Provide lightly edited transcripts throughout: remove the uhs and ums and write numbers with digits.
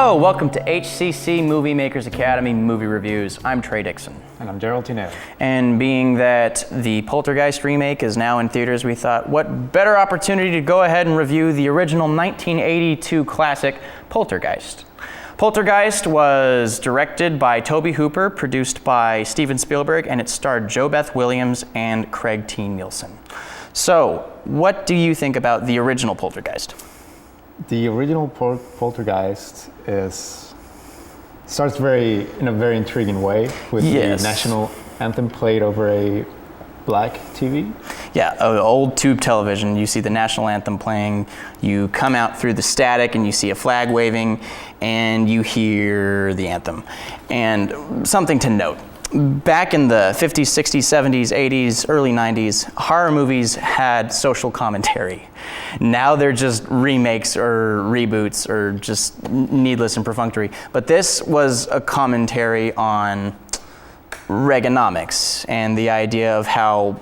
Hello, welcome to HCC MovieMakers Academy Movie Reviews. I'm Trey Dixon. And I'm Gerald, Tineo. And being that the Poltergeist remake is now in theaters, we thought, what better opportunity to go ahead and review the original 1982 classic, Poltergeist. Poltergeist was directed by Tobe Hooper, produced by Steven Spielberg, and it starred JoBeth Williams and Craig T. Nelson. So, what do you think about the original Poltergeist? The original Poltergeist starts in a very intriguing way with the national anthem played over a black TV. Yeah, old tube television. You see the national anthem playing. You come out through the static and you see a flag waving, and you hear the anthem. And something to note. Back in the 50s, 60s, 70s, 80s, early 90s, horror movies had social commentary. Now they're just remakes or reboots or just needless and perfunctory. But this was a commentary on Reaganomics and the idea of how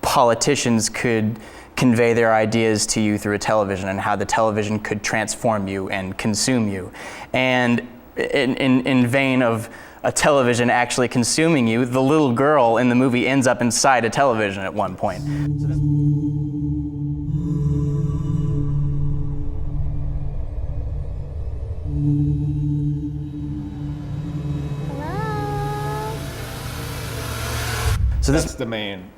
politicians could convey their ideas to you through a television and how the television could transform you and consume you. And in vein of a television actually consuming you, the little girl in the movie ends up inside a television at one point. So that's the main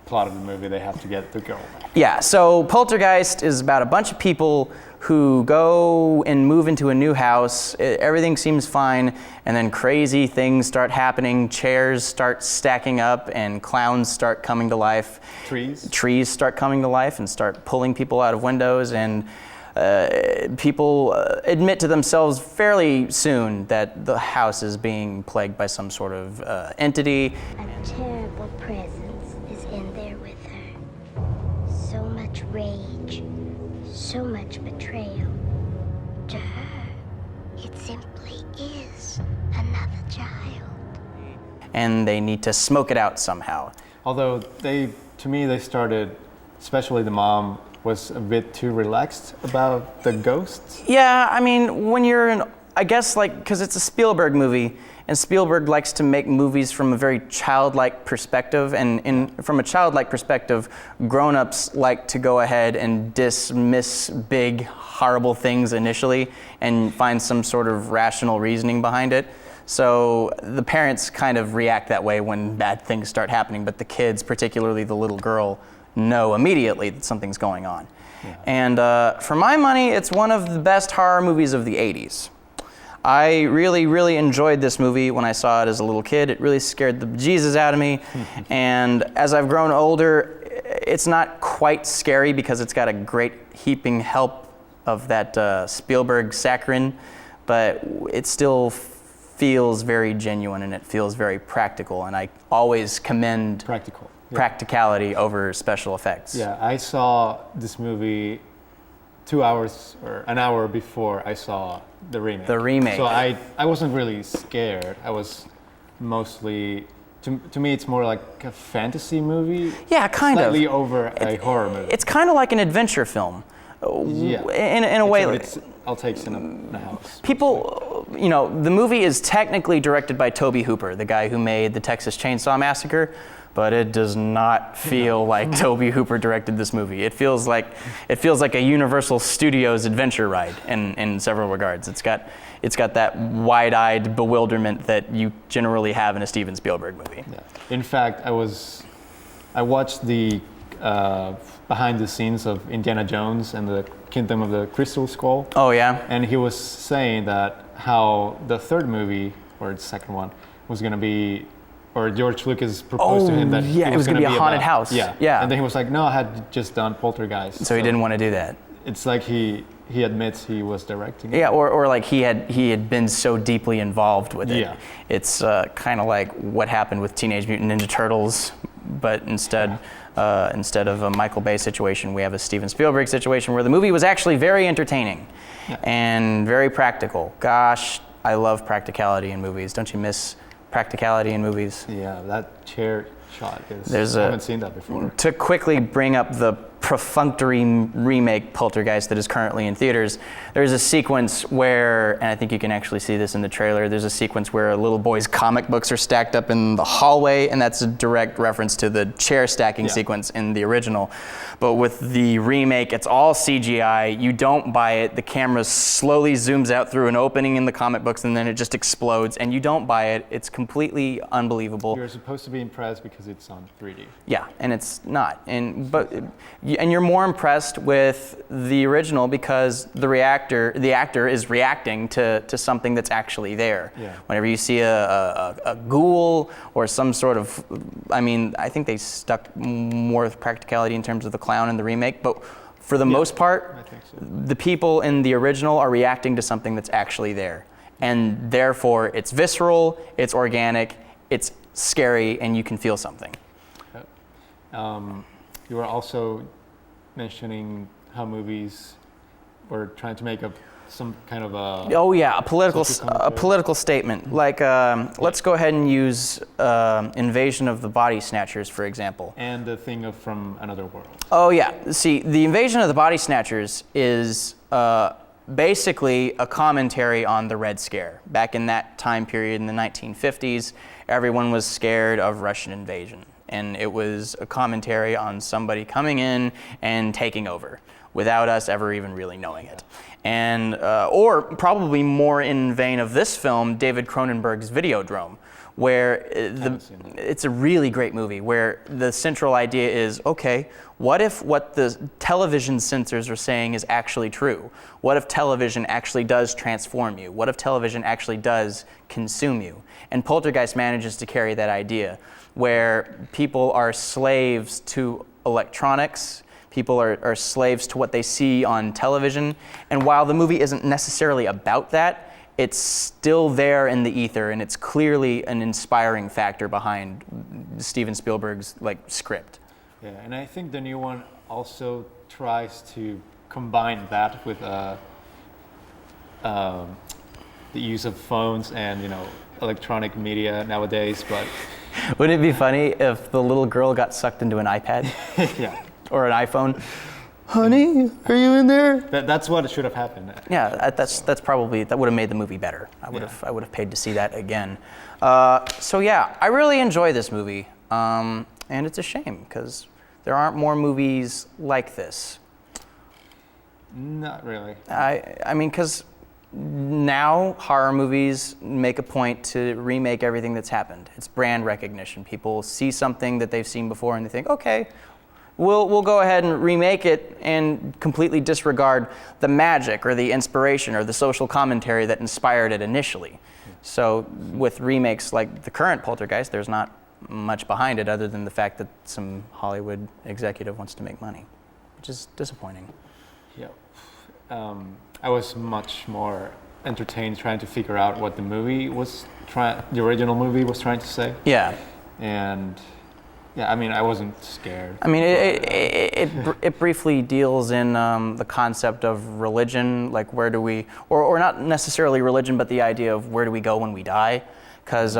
plot of the movie. They have to get the girl back. Yeah, so Poltergeist is about a bunch of people who go and move into a new house. Everything seems fine, and then crazy things start happening. Chairs start stacking up, and clowns start coming to life. Trees start coming to life and start pulling people out of windows, and people admit to themselves fairly soon that the house is being plagued by some sort of entity. A terrible presence is in there with her. So much rage, so much betrayal. To her, it simply is another child. And they need to smoke it out somehow. Although they started, especially the mom, was a bit too relaxed about the ghosts. Yeah, I mean, when you're in, I guess because it's a Spielberg movie, and Spielberg likes to make movies from a very childlike perspective, and from a childlike perspective, grown-ups like to go ahead and dismiss big, horrible things initially and find some sort of rational reasoning behind it. So the parents kind of react that way when bad things start happening, but the kids, particularly the little girl, know immediately that something's going on. Yeah. And for my money, it's one of the best horror movies of the 80s. I really, really enjoyed this movie when I saw it as a little kid. It really scared the bejesus out of me. And as I've grown older, it's not quite scary because it's got a great heaping help of that Spielberg saccharine, but it still feels very genuine and it feels very practical. And I always commend practicality over special effects. Yeah, I saw this movie 2 hours or an hour before I saw the remake. So I wasn't really scared. I was mostly, to me it's more like a fantasy movie. Yeah, kind of. Slightly over a horror movie. It's kind of like an adventure film. Yeah. In a way. It's all takes in a house. People, the movie is technically directed by Tobe Hooper, the guy who made the Texas Chainsaw Massacre, but it does not feel like Tobe Hooper directed this movie. It feels like a Universal Studios adventure ride in several regards. It's got that wide-eyed bewilderment that you generally have in a Steven Spielberg movie. Yeah. In fact, I watched the behind the scenes of Indiana Jones and the Kingdom of the Crystal Skull. Oh yeah. And he was saying that how the third movie, or the second one, was going to be, or George Lucas proposed to him that it was going to be a haunted house. Yeah. And then he was like, no, I had just done Poltergeist. So he didn't want to do that. It's like he admits he was directing it. Yeah, or like he had been so deeply involved with it. Yeah. It's kind of like what happened with Teenage Mutant Ninja Turtles, but instead of a Michael Bay situation, we have a Steven Spielberg situation where the movie was actually very entertaining and very practical. Gosh, I love practicality in movies. Don't you miss practicality in movies? Yeah, that chair shot. I haven't seen that before. To quickly bring up the perfunctory remake Poltergeist that is currently in theaters, there's a sequence where, and I think you can actually see this in the trailer, there's a sequence where a little boy's comic books are stacked up in the hallway, and that's a direct reference to the chair stacking sequence in the original. But with the remake, it's all CGI. You don't buy it. The camera slowly zooms out through an opening in the comic books, and then it just explodes, and you don't buy it. It's completely unbelievable. You're supposed to be impressed because it's on 3D. Yeah, and it's not. And you're more impressed with the original because the actor is reacting to something that's actually there. Yeah. Whenever you see a ghoul or some sort of, I think they stuck more with practicality in terms of the clown in the remake, but for the most part, I think so. the people in the original are reacting to something that's actually there. And therefore, it's visceral, it's organic, it's scary, and you can feel something. You were also mentioning how movies were trying to make some kind of a... Oh yeah, a political statement. Like, let's go ahead and use Invasion of the Body Snatchers, for example. And the thing From Another World. Oh yeah, see, the Invasion of the Body Snatchers is basically a commentary on the Red Scare. Back in that time period in the 1950s, everyone was scared of Russian invasion. And it was a commentary on somebody coming in and taking over without us ever even really knowing it. And, or probably more in vein of this film, David Cronenberg's Videodrome, where it's a really great movie where the central idea is, okay, what if what the television censors are saying is actually true? What if television actually does transform you? What if television actually does consume you? And Poltergeist manages to carry that idea, where people are slaves to electronics, people are slaves to what they see on television, and while the movie isn't necessarily about that, it's still there in the ether, and it's clearly an inspiring factor behind Steven Spielberg's script. Yeah, and I think the new one also tries to combine that with the use of phones and electronic media nowadays, but... Wouldn't it be funny if the little girl got sucked into an iPad? Yeah. Or an iPhone? Honey, are you in there? That's what should have happened. Yeah, that's probably, that would have made the movie better. I would have paid to see that again. So yeah, I really enjoy this movie, and it's a shame because there aren't more movies like this. Not really. I mean, because now horror movies make a point to remake everything that's happened. It's brand recognition. People see something that they've seen before and they think, okay, we'll go ahead and remake it and completely disregard the magic or the inspiration or the social commentary that inspired it initially. So with remakes like the current Poltergeist, there's not much behind it other than the fact that some Hollywood executive wants to make money, which is disappointing. Yeah. I was much more entertained trying to figure out what the original movie was trying to say. Yeah. And yeah, I wasn't scared. It briefly deals in the concept of religion, like where do we, or not necessarily religion, but the idea of where do we go when we die. Because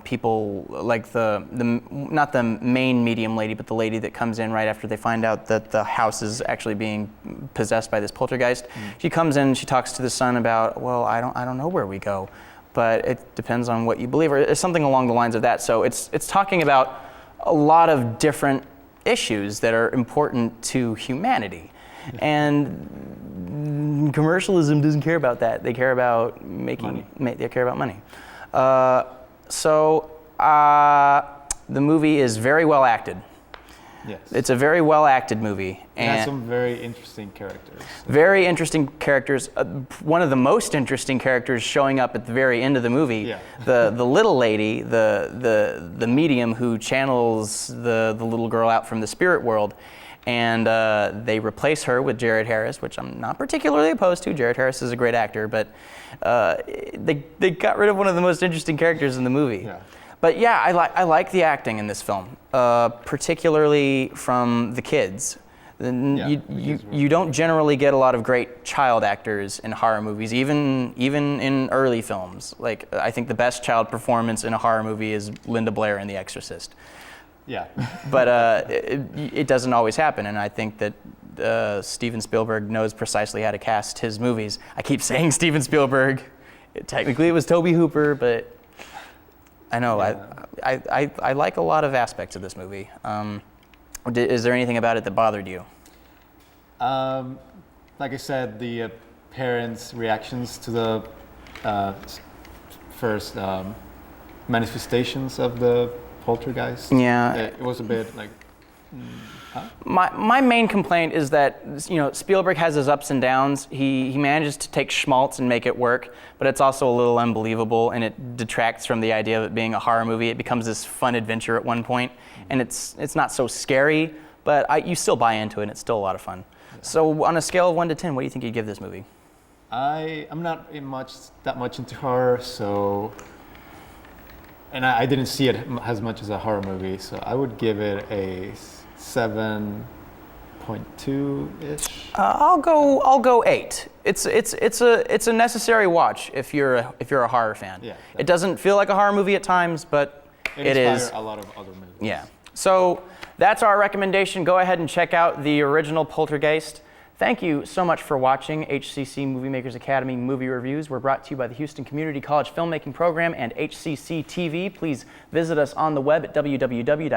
people, like not the main medium lady, but the lady that comes in right after they find out that the house is actually being possessed by this poltergeist. She comes in, she talks to the son about, well, I don't know where we go, but it depends on what you believe, or it's something along the lines of that. So it's talking about a lot of different issues that are important to humanity, and commercialism doesn't care about that. They care about they care about money. The movie is very well acted. Yes. It's a very well acted movie. It has some very interesting characters. Very interesting characters. One of the most interesting characters showing up at the very end of the movie. Yeah. The little lady, the medium who channels the little girl out from the spirit world. And they replace her with Jared Harris, which I'm not particularly opposed to. Jared Harris is a great actor, but they got rid of one of the most interesting characters in the movie. Yeah. But yeah, I like the acting in this film, particularly from the kids. You don't generally get a lot of great child actors in horror movies, even in early films. Like, I think the best child performance in a horror movie is Linda Blair in The Exorcist. Yeah. But it doesn't always happen, and I think that Steven Spielberg knows precisely how to cast his movies. I keep saying Steven Spielberg. Technically, it was Tobe Hooper, but I know I like a lot of aspects of this movie. Is there anything about it that bothered you? Like I said, the parents' reactions to the first manifestations of the Poltergeist. Yeah. It was a bit like. My main complaint is that Spielberg has his ups and downs. He manages to take schmaltz and make it work, but it's also a little unbelievable, and it detracts from the idea of it being a horror movie. It becomes this fun adventure at one point, and it's not so scary, but you still buy into it, and it's still a lot of fun. Yeah. So on a scale of 1 to 10, what do you think you'd give this movie? I'm not that much into horror, so. And I didn't see it as much as a horror movie, so I would give it a 7.2-ish. I'll go 8. It's a necessary watch if you're a horror fan. Yeah, it doesn't feel like a horror movie at times, but it is a lot of other movies. Yeah. So that's our recommendation. Go ahead and check out the original Poltergeist. Thank you so much for watching HCC MovieMakers Academy movie reviews. We're brought to you by the Houston Community College Filmmaking Program and HCC TV. Please visit us on the web at www.hccs.edu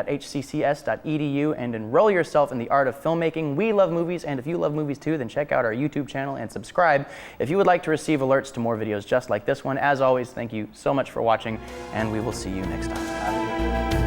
and enroll yourself in the art of filmmaking. We love movies, and if you love movies too, then check out our YouTube channel and subscribe if you would like to receive alerts to more videos just like this one. As always, thank you so much for watching, and we will see you next time.